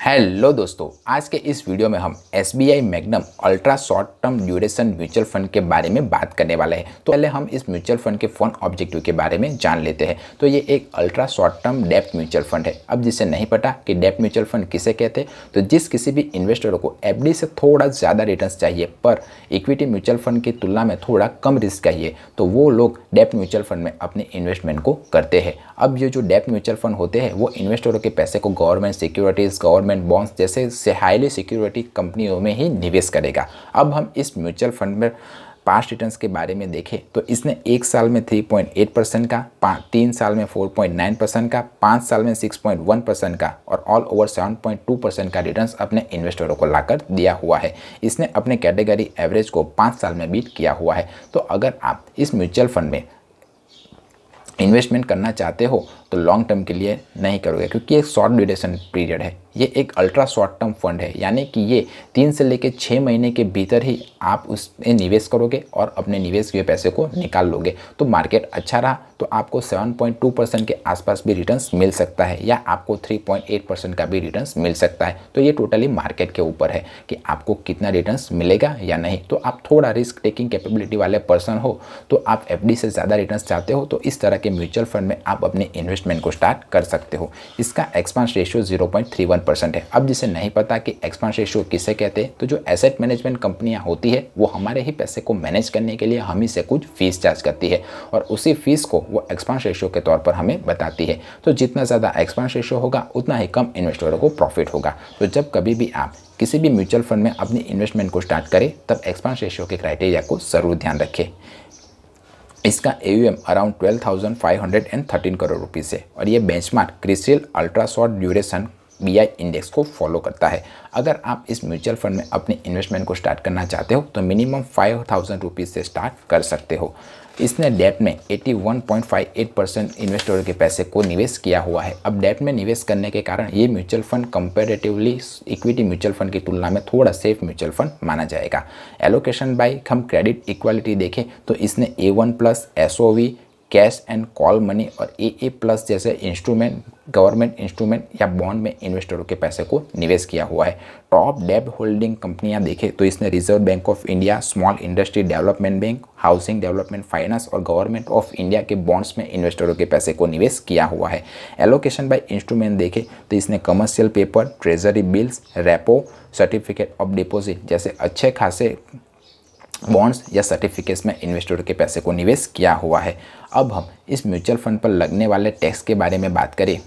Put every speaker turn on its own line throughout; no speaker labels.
Hello दोस्तों, आज के इस वीडियो में हम SBI magnum ultra short term duration mutual fund के बारे में बात करने वाले हैं। तो पहले हम इस म्यूचुअल फंड के फंड ऑब्जेक्टिव के बारे में जान लेते हैं। तो ये एक ultra short term depth mutual fund है। अब जिसे नहीं पता कि डेप्थ म्यूचुअल फंड किसे कहते हैं, तो जिस किसी भी इन्वेस्टर को FD से थोड़ा ज़्यादा रिटर्न चाहिए पर इक्विटी म्यूचुअल फंड की तुलना में थोड़ा कम रिस्क चाहिए, तो वो लोग डेप्थ म्यूचुअल फंड में अपने इन्वेस्टमेंट को करते हैं। अब ये जो डेप्थ म्यूचुअल फंड होते हैं वो इन्वेस्टरों के पैसे को गवर्नमेंट सिक्योरिटीज़, गवर्नमेंट बॉन्ड्स जैसे हाईली सिक्योरिटी कंपनियों में ही निवेश करेगा। अब हम इस म्यूचुअल फंड में पास्ट रिटर्न्स के बारे में देखें तो इसने 1 साल में 3.8% का, 3 साल में 4.9% का, 5 साल में 6.1% का और ऑल ओवर 7.2% का रिटर्न्स अपने इन्वेस्टरों को लाकर दिया हुआ है। इसने अपने कैटेगरी एवरेज को 5 साल में बीट किया हुआ है। तो अगर आप इस म्यूचुअल फंड में इन्वेस्टमेंट करना चाहते हो तो लॉन्ग टर्म के लिए नहीं करोगे, क्योंकि एक शॉर्ट ड्यूरेशन पीरियड है। ये एक अल्ट्रा शॉर्ट टर्म फंड है, यानी कि ये 3 से लेकर 6 महीने के भीतर ही आप उसमें निवेश करोगे और अपने निवेश के पैसे को निकाल लोगे। तो मार्केट अच्छा रहा तो आपको 7.2% के आसपास भी रिटर्न्स मिल सकता है या आपको 3.8% का भी रिटर्न्स मिल सकता है। तो ये टोटली मार्केट के ऊपर है कि आपको कितना रिटर्न्स मिलेगा या नहीं। तो आप थोड़ा रिस्क टेकिंग कैपेबिलिटी वाले पर्सन हो तो आप FD से ज़्यादा रिटर्न्स चाहते हो तो इस तरह के म्यूचुअल फंड में आप अपने इन्वेस्टमेंट को स्टार्ट कर सकते हो। इसका एक्सपेंस रेशियो 0.31% है। अब जिसे नहीं पता कि एक्सपेंस रेशियो किसे कहते हैं, तो जो एसेट मैनेजमेंट कंपनियां होती है वो हमारे ही पैसे को मैनेज करने के लिए हम ही से कुछ फीस चार्ज करती है और उसी फीस को वो एक्सपेंस रेशियो के तौर पर हमें बताती है। तो जितना ज़्यादा एक्सपेंस रेशियो होगा उतना ही कम इन्वेस्टरों को प्रॉफिट होगा। तो जब कभी भी आप किसी भी म्यूचुअल फंड में अपनी इन्वेस्टमेंट को स्टार्ट करें तब एक्सपेंस रेशियो के क्राइटेरिया को जरूर ध्यान रखें। इसका AUM अराउंड 12,513 करोड़ रुपीज़ है और ये benchmark CRISIL ultra short duration BI index को फॉलो करता है। अगर आप इस म्यूचुअल फंड में अपनी इन्वेस्टमेंट को स्टार्ट करना चाहते हो तो मिनिमम 5,000 रुपीज़ से स्टार्ट कर सकते हो। इसने डेप्ट में 81.58% इन्वेस्टरों के पैसे को निवेश किया हुआ है। अब डेप्ट में निवेश करने के कारण ये mutual fund comparatively equity mutual fund की तुलना में थोड़ा सेफ म्यूचुअल फंड माना जाएगा। एलोकेशन बाय हम क्रेडिट इक्वालिटी देखें तो इसने A1+ SOV, cash and call money और AA+ जैसे इंस्ट्रूमेंट, गवर्नमेंट इंस्ट्रूमेंट या बॉन्ड में इन्वेस्टरों के पैसे को निवेश किया हुआ है। टॉप डेब्ट होल्डिंग कंपनियां देखें तो इसने reserve bank of India, small industry development bank, housing development finance और गवर्नमेंट ऑफ इंडिया के बॉन्ड्स में इन्वेस्टरों के पैसे को निवेश किया हुआ है। एलोकेशन बाय इंस्ट्रूमेंट देखें तो इसने commercial paper, treasury bills, repo, certificate of deposit जैसे अच्छे खासे बॉन्ड्स या सर्टिफिकेट्स में इन्वेस्टरों के पैसे को निवेश किया हुआ है। अब हम इस म्यूचुअल फंड पर लगने वाले टैक्स के बारे में बात करें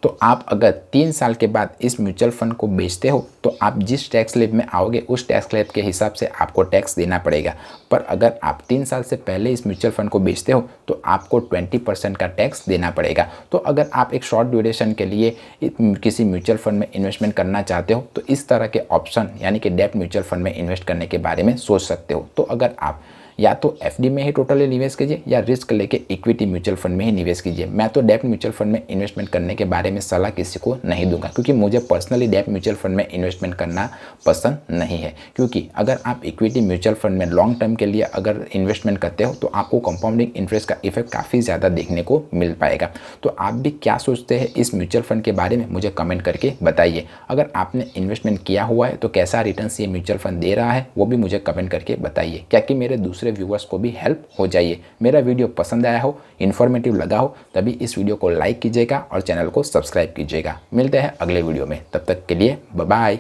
तो आप अगर 3 साल के बाद इस म्यूचुअल फंड को बेचते हो तो आप जिस टैक्स स्लैब में आओगे उस टैक्स स्लैब के हिसाब से आपको टैक्स देना पड़ेगा। पर अगर आप 3 साल से पहले इस म्यूचुअल फंड को बेचते हो तो आपको 20% का टैक्स देना पड़ेगा। तो अगर आप एक शॉर्ट ड्यूरेशन के लिए किसी म्यूचुअल फंड में इन्वेस्टमेंट करना चाहते हो तो इस तरह के ऑप्शन यानी कि डेब्ट म्यूचुअल फंड में इन्वेस्ट करने के बारे में सोच सकते हो। तो अगर आप या तो FD में ही टोटली निवेश कीजिए या रिस्क लेके इक्विटी म्यूचुअल फंड में ही निवेश कीजिए। मैं तो डेब्ट म्यूचुअल फंड में इन्वेस्टमेंट करने के बारे में सलाह किसी को नहीं दूंगा, क्योंकि मुझे पर्सनली डेब्ट म्यूचुअल फंड में इन्वेस्टमेंट करना पसंद नहीं है। क्योंकि अगर आप इक्विटी म्यूचुअल फंड में लॉन्ग टर्म के लिए अगर इन्वेस्टमेंट करते हो तो आपको कंपाउंडिंग इंटरेस्ट का इफेक्ट काफ़ी ज़्यादा देखने को मिल पाएगा। तो आप भी क्या सोचते हैं इस म्यूचुअल फंड के बारे में मुझे कमेंट करके बताइए। अगर आपने इन्वेस्टमेंट किया हुआ है तो कैसा रिटर्न्स ये म्यूचुअल फंड दे रहा है वो भी मुझे कमेंट करके बताइए, क्या कि मेरे दूसरे व्यूअर्स को भी हेल्प हो जाइए। मेरा वीडियो पसंद आया हो, इन्फॉर्मेटिव लगा हो तभी इस वीडियो को लाइक कीजिएगा और चैनल को सब्सक्राइब कीजिएगा। मिलते हैं अगले वीडियो में, तब तक के लिए बाय बाय।